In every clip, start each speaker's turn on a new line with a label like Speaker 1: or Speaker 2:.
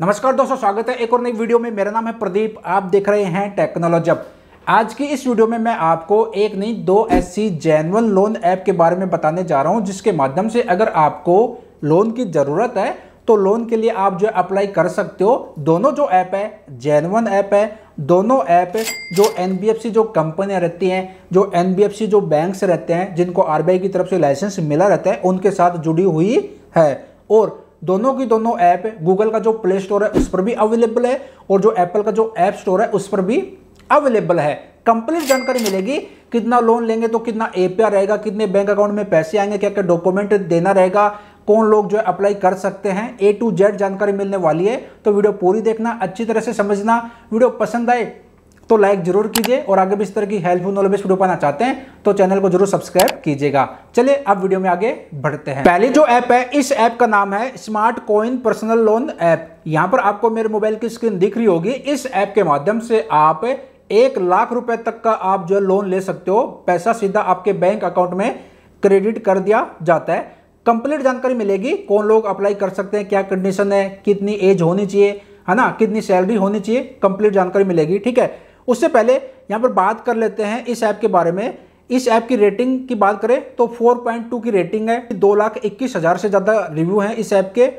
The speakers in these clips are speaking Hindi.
Speaker 1: नमस्कार दोस्तों, स्वागत है एक और नई वीडियो में। मेरा नाम है प्रदीप, आप देख रहे हैं टेक्नोलॉजी। आज की इस वीडियो में मैं आपको एक नहीं दो ऐसी जेन्युइन लोन ऐप के बारे में बताने जा रहा हूं जिसके माध्यम से अगर आपको लोन की ज़रूरत है तो लोन के लिए आप जो अप्लाई कर सकते हो। दोनों जो ऐप है जेन्युइन ऐप है। दोनों ऐप जो एनबीएफसी जो कंपनियां रहती हैं, जो एनबीएफसी जो बैंक्स रहते हैं, जिनको आरबीआई की तरफ से लाइसेंस मिला रहता है, उनके साथ जुड़ी हुई है। और दोनों की दोनों ऐप गूगल का जो प्ले स्टोर है उस पर भी अवेलेबल है और जो एप्पल का जो ऐप स्टोर है उस पर भी अवेलेबल है। कंप्लीट जानकारी मिलेगी, कितना लोन लेंगे तो कितना एपीआर रहेगा, कितने बैंक अकाउंट में पैसे आएंगे, क्या क्या डॉक्यूमेंट देना रहेगा, कौन लोग जो है अप्लाई कर सकते हैं, ए टू जेड जानकारी मिलने वाली है। तो वीडियो पूरी देखना, अच्छी तरह से समझना। वीडियो पसंद आए तो लाइक जरूर कीजिए और आगे भी इस तरह की हेल्पफुल नॉलेज वीडियो पाना चाहते हैं तो चैनल को जरूर सब्सक्राइब कीजिएगा। चलिए अब वीडियो में आगे बढ़ते हैं। पहली जो ऐप है, इस ऐप का नाम है smart coin personal loan app. यहां पर आपको मेरे मोबाइल की स्क्रीन दिख रही होगी। इस ऐप के माध्यम से आप 1,00,000 रुपए तक का आप जो लोन ले सकते हो। पैसा सीधा आपके बैंक अकाउंट में क्रेडिट कर दिया जाता है। कंप्लीट जानकारी मिलेगी, कौन लोग अप्लाई कर सकते हैं, क्या कंडीशन है, कितनी एज होनी चाहिए, है ना, कितनी सैलरी होनी चाहिए, कंप्लीट जानकारी मिलेगी। ठीक है, उससे पहले यहां पर बात कर लेते हैं इस ऐप के बारे में। इस ऐप की रेटिंग की बात करें तो 4.2 की रेटिंग है। 2,21,000 से ज्यादा रिव्यू हैं इस ऐप के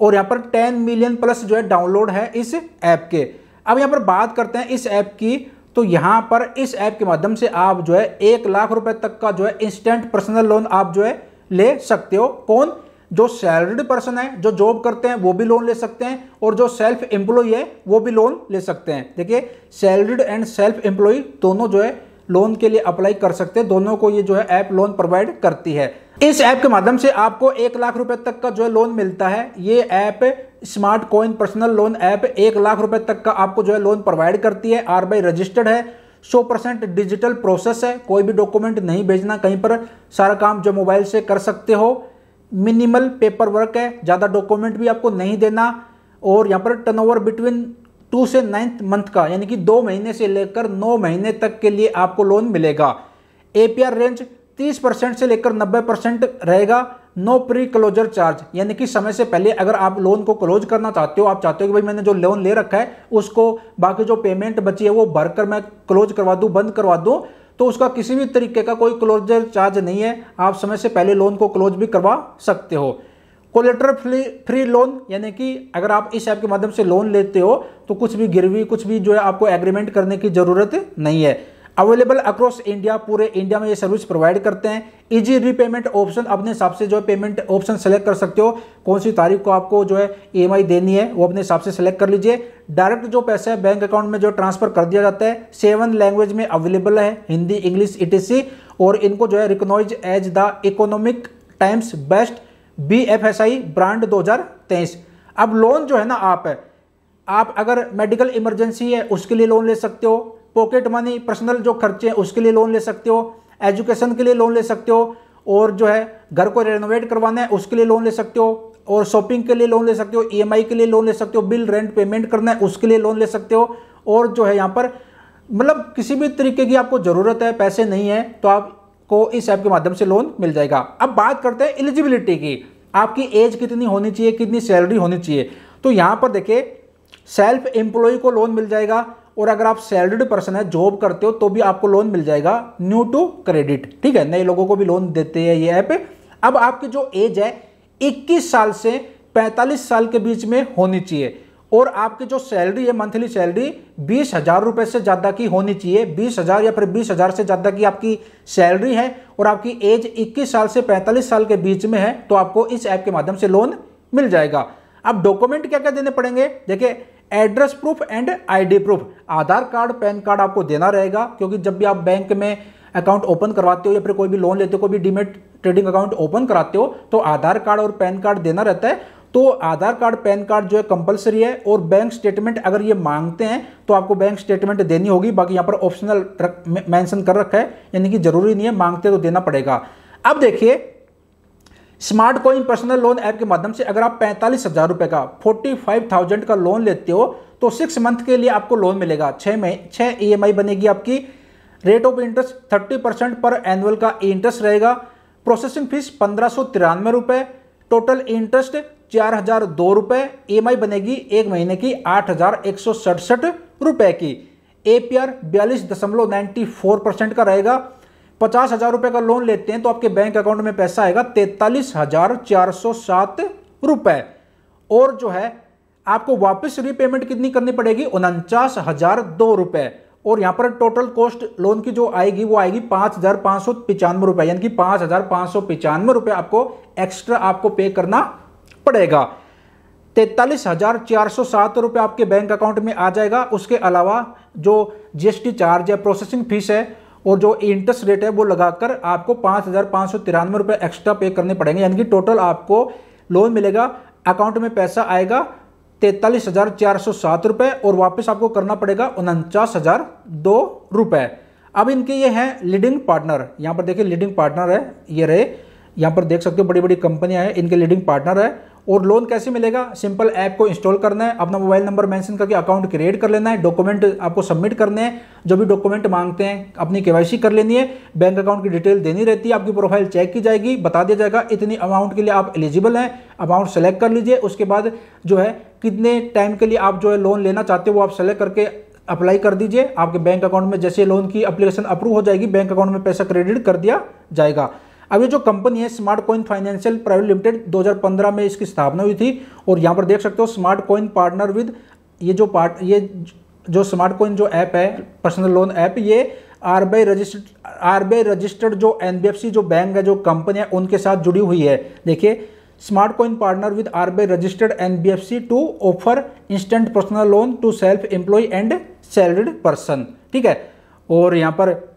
Speaker 1: और यहां पर 10 मिलियन प्लस जो है डाउनलोड है इस ऐप के। अब यहां पर बात करते हैं इस ऐप की, तो यहां पर इस ऐप के माध्यम से आप जो है 1,00,000 रुपए तक का जो है इंस्टेंट पर्सनल लोन आप जो है ले सकते हो। कौन? जो सैलरीड पर्सन है, जो जॉब करते हैं, वो भी लोन ले सकते हैं और जो सेल्फ एम्प्लॉय है वो भी लोन ले सकते हैं। देखिए, सैलरीड एंड सेल्फ एम्प्लॉय दोनों जो है लोन के लिए अप्लाई कर सकते हैं। दोनों को ये जो है ऐप लोन प्रोवाइड करती है। इस ऐप के माध्यम से आपको 1,00,000 रुपए तक का जो है लोन मिलता है। ये app smart coin personal loan app 1,00,000 रुपए तक का आपको जो है लोन प्रोवाइड करती है। आरबीआई रजिस्टर्ड है, 100% डिजिटल प्रोसेस है, कोई भी डॉक्यूमेंट नहीं भेजना कहीं पर, सारा काम जो मोबाइल से कर सकते हो। मिनिमल पेपर वर्क है, ज़्यादा डॉक्यूमेंट भी आपको नहीं देना। और यहाँ पर टर्नओवर बिटवीन 2 से 9 मंथ का, यानी कि 2 महीने से लेकर 9 महीने तक के लिए आपको लोन मिलेगा। एपीआर रेंज 30% से लेकर 90% रहेगा। नो प्री क्लोजर चार्ज, यानी कि समय से पहले अगर आप लोन को क्लोज करना चाहते हो, आप चाहते हो कि भाई मैंने जो लोन ले रखा है उसको बाकी जो पेमेंट बची है वो भरकर मैं क्लोज करवा दूं, बंद करवा दूं, तो उसका किसी भी तरीके का कोई क्लोजर चार्ज नहीं है। आप समय से पहले लोन को क्लोज भी करवा सकते हो। कोलेटरल फ्री लोन, यानी कि अगर आप इस ऐप के माध्यम से लोन लेते हो तो कुछ भी गिरवी, कुछ भी जो है आपको एग्रीमेंट करने की जरूरत नहीं है। अवेलेबल अक्रॉस इंडिया, पूरे इंडिया में ये सर्विस प्रोवाइड करते हैं। इजी रीपेमेंट ऑप्शन, अपने हिसाब से जो है पेमेंट ऑप्शन सेलेक्ट कर सकते हो। कौन सी तारीख को आपको जो है ईएमआई देनी है वो अपने हिसाब से सेलेक्ट कर लीजिए। डायरेक्ट जो पैसा है बैंक अकाउंट में जो ट्रांसफर कर दिया जाता है। 7 लैंग्वेज में अवेलेबल है, हिंदी, इंग्लिश, ईटीसी। और इनको जो है recognised as the Economic Times best BFSI brand 2023। अब लोन जो है ना, आप अगर मेडिकल इमरजेंसी है उसके लिए लोन ले सकते हो। पॉकेट मनी, पर्सनल जो खर्चे हैं उसके लिए लोन ले सकते हो। एजुकेशन के लिए लोन ले सकते हो। और जो है घर को रेनोवेट करवाना है उसके लिए लोन ले सकते हो। और शॉपिंग के लिए लोन ले सकते हो। ईएमआई के लिए लोन ले सकते हो। बिल रेंट पेमेंट करना है उसके लिए लोन ले सकते हो। और जो है यहाँ पर मतलब किसी भी तरीके की आपको ज़रूरत है, पैसे नहीं है, तो आपको इस ऐप के माध्यम से लोन मिल जाएगा। अब बात करते हैं एलिजिबिलिटी की, आपकी एज कितनी होनी चाहिए, कितनी सैलरी होनी चाहिए। तो यहाँ पर देखिए, सेल्फ एम्प्लॉय को लोन मिल जाएगा और अगर आप सैलरीड पर्सन है, जॉब करते हो, तो भी आपको लोन मिल जाएगा न्यू टू क्रेडिट। ठीक है, नए लोगों को भी लोन देते हैं ये ऐप। अब आपकी जो एज है 21 साल से 45 साल के बीच में होनी चाहिए और आपकी जो सैलरी है, मंथली सैलरी 20,000 रुपए से ज्यादा की होनी चाहिए। 20,000 या फिर 20,000 से ज्यादा की आपकी सैलरी है और आपकी एज 21 साल से 45 साल के बीच में है तो आपको इस ऐप के माध्यम से लोन मिल जाएगा। अब डॉक्यूमेंट क्या क्या देने पड़ेंगे? देखिए, address proof and ID proof, Aadhaar card, pan card आपको देना रहेगा, क्योंकि जब भी आप बैंक में अकाउंट ओपन करवाते हो या फिर कोई भी लोन लेते हो, कोई भी डीमेट ट्रेडिंग अकाउंट ओपन कराते हो तो आधार कार्ड और पैन कार्ड देना रहता है। तो आधार कार्ड, पैन कार्ड जो है कंपलसरी है। और बैंक स्टेटमेंट अगर ये मांगते हैं तो आपको बैंक स्टेटमेंट देनी होगी। बाकी यहाँ पर ऑप्शनल मेंशन कर रखा है, यानी कि जरूरी नहीं है, मांगते तो देना पड़ेगा। अब देखिए, smart coin personal loan app के माध्यम से अगर आप 45,000 रुपए का 45,000 का लोन लेते हो तो 6 मंथ के लिए आपको लोन मिलेगा। 6 ईएमआई बनेगी आपकी। रेट ऑफ इंटरेस्ट 30% पर एनुअल का इंटरेस्ट रहेगा। प्रोसेसिंग फीस 1,593 रुपए। टोटल इंटरेस्ट 4,002 रुपये, EMI बनेगी एक महीने की 8,167 रुपये की, APR 42.94% का रहेगा। 50,000 रुपये का लोन लेते हैं तो आपके बैंक अकाउंट में पैसा आएगा 43,407 रुपये, और जो है आपको वापस रीपेमेंट कितनी करनी पड़ेगी, 49,002 रुपये, और यहां पर टोटल कॉस्ट लोन की जो आएगी वो आएगी 5,595 रुपये, यानी कि 5,595 रुपये आपको एक्स्ट्रा आपको पे करना पड़ेगा। 43,407 रुपये आपके बैंक अकाउंट में आ जाएगा। उसके अलावा जो GST चार्ज है, प्रोसेसिंग फीस है और जो इंटरेस्ट रेट है वो लगाकर आपको 5,593 रुपये एक्स्ट्रा पे करने पड़ेंगे, यानी कि टोटल आपको लोन मिलेगा, अकाउंट में पैसा आएगा 43,407 रुपये, और वापस आपको करना पड़ेगा 49,002 रुपये। अब इनके ये हैं लीडिंग पार्टनर, यहाँ पर देखिए लीडिंग पार्टनर है, ये रहे, यहाँ पर देख सकते हो बड़ी बड़ी कंपनियां हैं, इनके लीडिंग पार्टनर है। और लोन कैसे मिलेगा, सिंपल ऐप को इंस्टॉल करना है, अपना मोबाइल नंबर मेंशन करके अकाउंट क्रिएट कर लेना है, डॉक्यूमेंट आपको सबमिट करने हैं, जो भी डॉक्यूमेंट मांगते हैं अपनी KYC कर लेनी है, बैंक अकाउंट की डिटेल देनी रहती है, आपकी प्रोफाइल चेक की जाएगी, बता दिया जाएगा इतनी अमाउंट के लिए आप एलिजिबल हैं, अमाउंट सेलेक्ट कर लीजिए। उसके बाद जो है कितने टाइम के लिए आप जो है लोन लेना चाहते हो वो आप सेलेक्ट करके अप्लाई कर दीजिए। आपके बैंक अकाउंट में जैसे लोन की एप्लीकेशन अप्रूव हो जाएगी, बैंक अकाउंट में पैसा क्रेडिट कर दिया जाएगा। अब ये जो कंपनी है smart coin financial private limited, 2015 में इसकी स्थापना हुई थी, और यहाँ पर देख सकते हो स्मार्ट कॉइन पार्टनर विद, ये जो स्मार्ट कॉइन जो ऐप है, पर्सनल लोन ऐप, ये RBI रजिस्टर्ड जो NBFC जो बैंक है, जो कंपनी है, उनके साथ जुड़ी हुई है। देखिए, smart coin partner with RBI registered NBFC to offer instant personal loan to self employ and salaried person, ठीक है। और यहाँ पर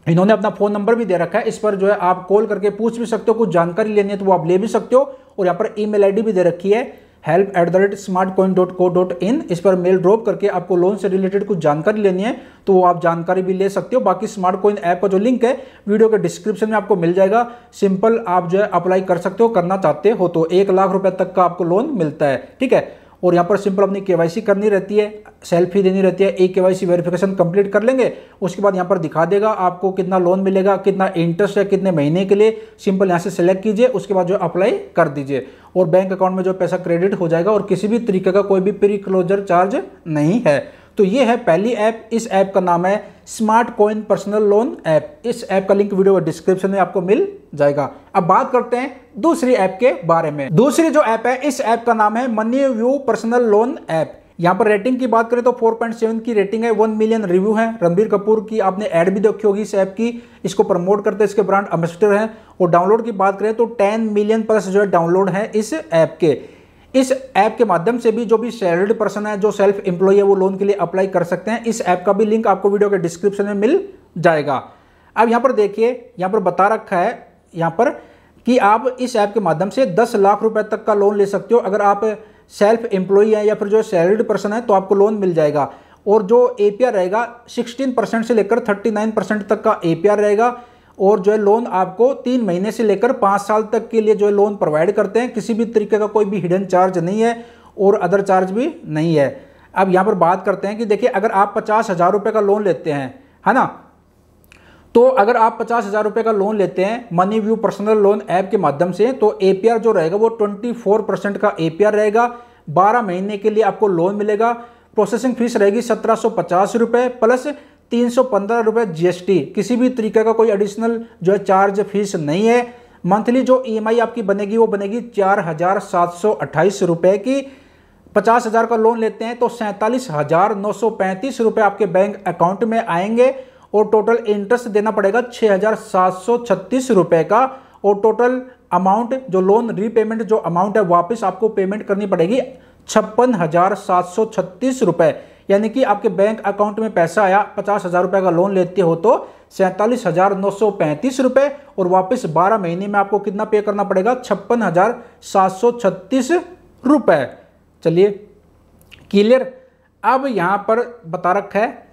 Speaker 1: इन्होंने अपना फोन नंबर भी दे रखा है, इस पर जो है आप कॉल करके पूछ भी सकते हो, कुछ जानकारी लेनी है तो वो आप ले भी सकते हो। और यहाँ पर ईमेल आईडी भी दे रखी है help@smartcoin.co.in, इस पर मेल ड्रॉप करके आपको लोन से रिलेटेड कुछ जानकारी लेनी है तो वो आप जानकारी भी ले सकते हो। बाकी स्मार्ट कॉइन ऐप का जो लिंक है वीडियो के डिस्क्रिप्शन में आपको मिल जाएगा, सिंपल आप जो है अप्लाई कर सकते हो, करना चाहते हो तो 1 लाख रुपए तक का आपको लोन मिलता है, ठीक है। और यहाँ पर सिंपल अपनी KYC करनी रहती है, सेल्फी देनी रहती है, एक KYC वेरिफिकेशन कंप्लीट कर लेंगे, उसके बाद यहाँ पर दिखा देगा आपको कितना लोन मिलेगा, कितना इंटरेस्ट है, कितने महीने के लिए, सिंपल यहाँ से सेलेक्ट कीजिए, उसके बाद जो अप्लाई कर दीजिए और बैंक अकाउंट में जो पैसा क्रेडिट हो जाएगा, और किसी भी तरीके का कोई भी प्री क्लोजर चार्ज नहीं है। तो ये है पहली ऐप, इस ऐप का नाम है smart coin personal loan app. इस ऐप का लिंक वीडियो डिस्क्रिप्शन में आपको मिल जाएगा। अब बात करते हैं दूसरी ऐप के बारे में। दूसरी जो ऐप है, इस ऐप का नाम है money view personal loan app. यहाँ पर रेटिंग की बात करें तो 4.7 की रेटिंग है, 1 मिलियन रिव्यू है। रणबीर कपूर की आपने ऐड भी देखी होगी इस ऐप की, इसको प्रमोट करते इसके ब्रांड एम्बेसडर हैं। और डाउनलोड की बात करें तो 10 मिलियन प्लस जो है डाउनलोड है इस ऐप के। इस ऐप के माध्यम से भी जो भी सैलरीड पर्सन है, जो सेल्फ एम्प्लॉय है, वो लोन के लिए अप्लाई कर सकते हैं। इस ऐप का भी लिंक आपको वीडियो के डिस्क्रिप्शन में मिल जाएगा। अब यहाँ पर देखिए, यहाँ पर बता रखा है यहाँ पर कि आप इस ऐप के माध्यम से 10 लाख रुपए तक का लोन ले सकते हो। अगर आप सेल्फ एम्प्लॉय है या फिर जो सैलरीड पर्सन है तो आपको लोन मिल जाएगा। और जो APR रहेगा 16% से लेकर 39% तक का APR रहेगा। और जो है लोन आपको 3 महीने से लेकर 5 साल तक के लिए जो है लोन प्रोवाइड करते हैं। किसी भी तरीके का कोई भी हिडन चार्ज नहीं है और अदर चार्ज भी नहीं है। अब यहाँ पर बात करते हैं कि देखिए, अगर आप 50,000 रुपये का लोन लेते हैं, है ना, तो अगर आप 50,000 रुपये का लोन लेते हैं money view personal loan app के माध्यम से, तो APR जो रहेगा वो 24% का APR रहेगा। 12 महीने के लिए आपको लोन मिलेगा। प्रोसेसिंग फीस रहेगी 1750 रुपये प्लस 315 रुपये GST। किसी भी तरीके का कोई एडिशनल जो है चार्ज फीस नहीं है। मंथली जो EMI आपकी बनेगी वो बनेगी 4,728 रुपये की। 50,000 का लोन लेते हैं तो 47,935 रुपये आपके बैंक अकाउंट में आएंगे। और टोटल इंटरेस्ट देना पड़ेगा 6,736 रुपये का। और टोटल अमाउंट जो लोन रीपेमेंट जो अमाउंट है वापस आपको पेमेंट करनी पड़ेगी 56,736 रुपये। यानी कि आपके बैंक अकाउंट में पैसा आया, 50,000 रुपये का लोन लेते हो तो 47,935 रुपये, और वापस 12 महीने में आपको कितना पे करना पड़ेगा, 56,736 रुपये। चलिए क्लियर। अब यहाँ पर बता रखा है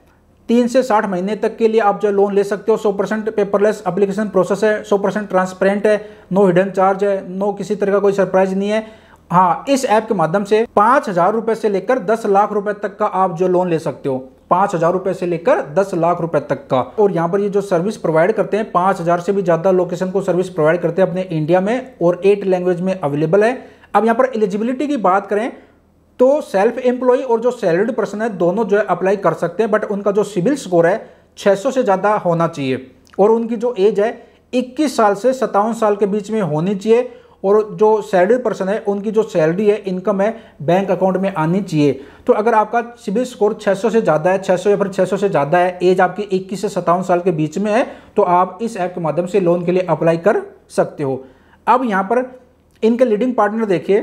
Speaker 1: 3 से 60 महीने तक के लिए आप जो लोन ले सकते हो। 100% पेपरलेस एप्लीकेशन प्रोसेस है, 100% ट्रांसपेरेंट है, नो हिडन चार्ज है, नो किसी तरह का कोई सरप्राइज नहीं है। हाँ, इस ऐप के माध्यम से 5,000 रुपए से लेकर 10 लाख रुपए तक का आप जो लोन ले सकते हो। 5,000 रुपए से लेकर 10 लाख रुपए तक का। और यहाँ पर ये जो सर्विस प्रोवाइड करते हैं, 5,000 से भी ज्यादा लोकेशन को सर्विस प्रोवाइड करते हैं अपने इंडिया में, और 8 लैंग्वेज में अवेलेबल है। अब यहाँ पर एलिजिबिलिटी की बात करें तो सेल्फ एम्प्लॉय और जो सैलरीड पर्सन है दोनों जो है अप्लाई कर सकते हैं, बट उनका जो सिविल स्कोर है 600 से ज़्यादा होना चाहिए और उनकी जो एज है 21 साल से 57 साल के बीच में होनी चाहिए और जो सैलरीड पर्सन है उनकी जो सैलरी है, इनकम है, बैंक अकाउंट में आनी चाहिए। तो अगर आपका सिविल स्कोर 600 से ज़्यादा है, 600 या फिर 600 से ज़्यादा है, एज आपकी 21 से 57 साल के बीच में है, तो आप इस ऐप के माध्यम से लोन के लिए अप्लाई कर सकते हो। अब यहाँ पर इनके लीडिंग पार्टनर देखिए,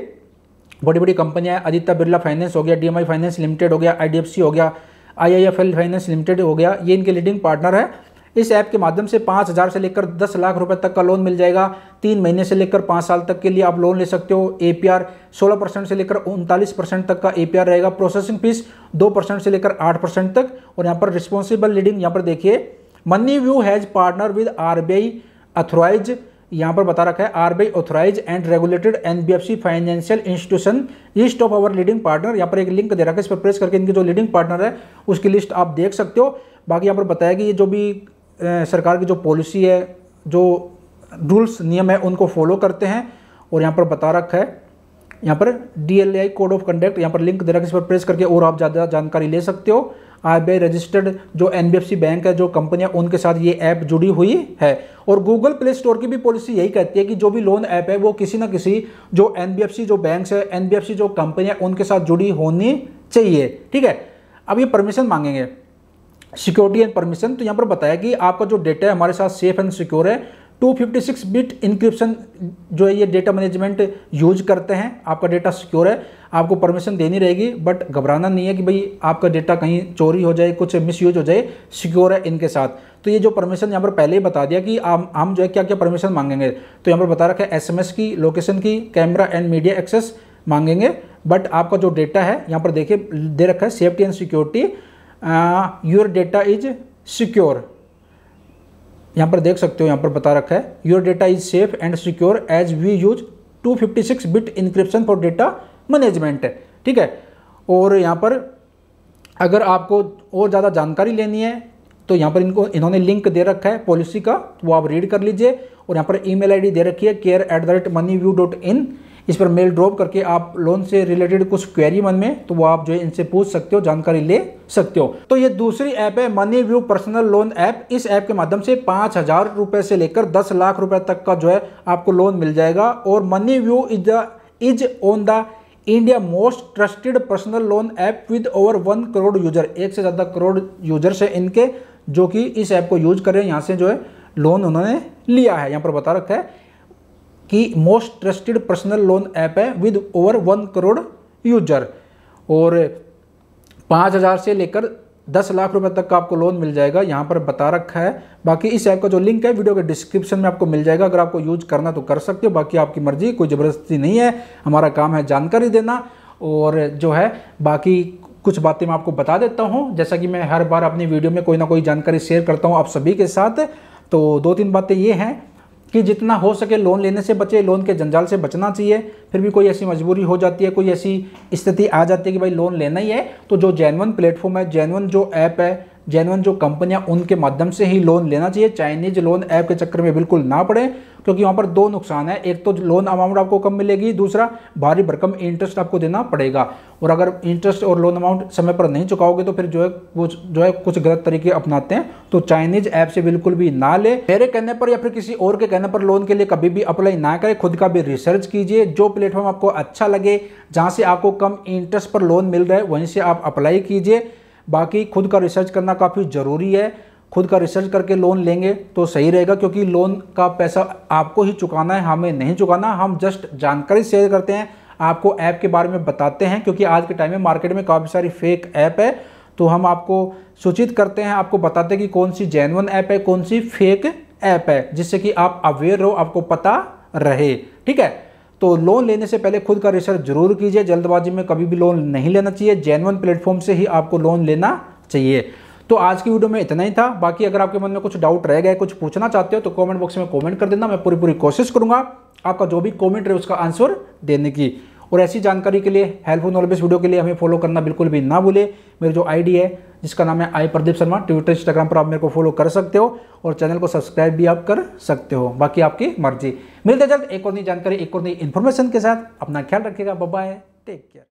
Speaker 1: बड़ी बड़ी कंपनियां हैं, आदित्य बिरला फाइनेंस हो गया, DMI फाइनेंस लिमिटेड हो गया, IDFC हो गया, IIFL फाइनेंस लिमिटेड हो गया, ये इनके लीडिंग पार्टनर है। इस ऐप के माध्यम से 5,000 से लेकर 10 लाख रुपए तक का लोन मिल जाएगा। 3 महीने से लेकर 5 साल तक के लिए आप लोन ले सकते हो। APR 16% से लेकर 39% तक का APR रहेगा। प्रोसेसिंग फीस 2% से लेकर 8% तक। और यहाँ पर रिस्पॉन्सिबल लीडिंग, यहाँ पर देखिए Money View has partner with RBI authorise, यहाँ पर बता रखा है RBI authorise and regulated NBFC financial institution, list of our leading partner. यहाँ पर एक लिंक दे रखा है, इस पर प्रेस करके इनके जो लीडिंग पार्टनर है उसकी लिस्ट आप देख सकते हो। बाकी यहाँ पर बताया कि ये जो भी सरकार की जो पॉलिसी है, जो रूल्स नियम है, उनको फॉलो करते हैं। और यहाँ पर बता रखा है, यहाँ पर DLI कोड ऑफ कंडक्ट, यहाँ पर लिंक दे रखा है, इस पर प्रेस करके और आप ज़्यादा जानकारी ले सकते हो। RBI रजिस्टर्ड जो NBFC बैंक है, जो कंपनियां, उनके साथ ये ऐप जुड़ी हुई है। और गूगल प्ले स्टोर की भी पॉलिसी यही कहती है कि जो भी लोन ऐप है वो किसी ना किसी जो NBFC जो बैंक्स है, NBFC जो कंपनियां, उनके साथ जुड़ी होनी चाहिए। ठीक है, अब ये परमिशन मांगेंगे, सिक्योरिटी एंड परमिशन। तो यहाँ पर बताया कि आपका जो डेटा है हमारे साथ सेफ एंड सिक्योर है। 256 बिट इंक्रिप्शन जो है ये डेटा मैनेजमेंट यूज करते हैं, आपका डेटा सिक्योर है, आपको परमिशन देनी रहेगी, बट घबराना नहीं है कि भाई आपका डेटा कहीं चोरी हो जाए, कुछ मिसयूज हो जाए, सिक्योर है इनके साथ। तो ये जो परमिशन यहाँ पर पहले ही बता दिया कि हम जो है क्या क्या परमिशन मांगेंगे। तो यहाँ पर बता रखा है SMS की, लोकेशन की, कैमरा एंड मीडिया एक्सेस मांगेंगे, बट आपका जो डेटा है यहाँ पर देखिए दे रखा है safety and security, your data is secure. यहाँ पर देख सकते हो, यहाँ पर बता रखा है your data is safe and secure as we use 256 bit encryption for data management. ठीक है, और यहाँ पर अगर आपको और ज़्यादा जानकारी लेनी है तो यहाँ पर इन्होंने लिंक दे रखा है पॉलिसी का, वो आप रीड कर लीजिए। और यहाँ पर email ID दे रखी है care@moneywiew.in, इस पर मेल ड्रॉप करके आप लोन से रिलेटेड कुछ क्वेरी मन में, तो वो आप जो है इनसे पूछ सकते हो, जानकारी ले सकते हो। तो ये दूसरी ऐप है money view personal loan app. इस ऐप के माध्यम से 5,000 रुपए से लेकर 10 लाख रुपए तक का जो है आपको लोन मिल जाएगा। और money view is on the India most trusted personal loan app with over 1 crore user. 1 से ज़्यादा करोड़ यूजर्स है इनके जो कि इस ऐप को यूज कर रहे हैं, यहाँ से जो है लोन उन्होंने लिया है। यहाँ पर बता रखा है कि most trusted personal loan app है विद ओवर 1 करोड़ यूजर। और 5,000 से लेकर 10 लाख रुपए तक का आपको लोन मिल जाएगा, यहाँ पर बता रखा है। बाकी इस ऐप का जो लिंक है वीडियो के डिस्क्रिप्शन में आपको मिल जाएगा, अगर आपको यूज करना तो कर सकते हो, बाकी आपकी मर्जी, कोई ज़बरदस्ती नहीं है। हमारा काम है जानकारी देना। और जो है बाकी कुछ बातें मैं आपको बता देता हूँ, जैसा कि मैं हर बार अपनी वीडियो में कोई ना कोई जानकारी शेयर करता हूँ आप सभी के साथ। तो 2-3 बातें ये हैं कि जितना हो सके लोन लेने से बचे, लोन के जंजाल से बचना चाहिए। फिर भी कोई ऐसी मजबूरी हो जाती है, कोई ऐसी स्थिति आ जाती है कि भाई लोन लेना ही है, तो जो जेन्युइन प्लेटफॉर्म है, जेन्युइन जो ऐप है, जेन्युइन जो कंपनियां, उनके माध्यम से ही लोन लेना चाहिए। चाइनीज लोन ऐप के चक्कर में बिल्कुल ना पड़े, क्योंकि वहाँ पर 2 नुकसान है। एक तो लोन अमाउंट आपको कम मिलेगी, दूसरा भारी भरकम इंटरेस्ट आपको देना पड़ेगा। और अगर इंटरेस्ट और लोन अमाउंट समय पर नहीं चुकाओगे तो फिर जो है कुछ गलत तरीके अपनाते हैं। तो चाइनीज ऐप से बिल्कुल भी ना ले। मेरे कहने पर या फिर किसी और के कहने पर लोन के लिए कभी भी अप्लाई ना करें, खुद का भी रिसर्च कीजिए। जो प्लेटफॉर्म आपको अच्छा लगे, जहाँ से आपको कम इंटरेस्ट पर लोन मिल रहा है, वहीं से आप अप्लाई कीजिए। बाकी खुद का रिसर्च करना काफ़ी ज़रूरी है। खुद का रिसर्च करके लोन लेंगे तो सही रहेगा, क्योंकि लोन का पैसा आपको ही चुकाना है, हमें नहीं चुकाना। हम जस्ट जानकारी शेयर करते हैं, आपको ऐप के बारे में बताते हैं, क्योंकि आज के टाइम में मार्केट में काफ़ी सारी फेक ऐप है। तो हम आपको सूचित करते हैं, आपको बताते हैं कि कौन सी जेन्युइन ऐप है, कौन सी फेक ऐप है, जिससे कि आप अवेयर रहो, आपको पता रहे। ठीक है, तो लोन लेने से पहले खुद का रिसर्च जरूर कीजिए। जल्दबाजी में कभी भी लोन नहीं लेना चाहिए, जेन्युइन प्लेटफॉर्म से ही आपको लोन लेना चाहिए। तो आज की वीडियो में इतना ही था। बाकी अगर आपके मन में कुछ डाउट रह गया, कुछ पूछना चाहते हो तो कमेंट बॉक्स में कमेंट कर देना, मैं पूरी कोशिश करूंगा आपका जो भी कमेंट रहे उसका आंसर देने की। और ऐसी जानकारी के लिए, हेल्पफुल नॉलेज वीडियो के लिए हमें फॉलो करना बिल्कुल भी ना भूले। मेरी जो आईडी है जिसका नाम है आई प्रदीप शर्मा, ट्विटर इंस्टाग्राम पर आप मेरे को फॉलो कर सकते हो और चैनल को सब्सक्राइब भी आप कर सकते हो। बाकी आपकी मर्जी। मिलते जल्द एक और नई जानकारी, एक और नई इन्फॉर्मेशन के साथ। अपना ख्याल रखिएगा। Bye bye, take care.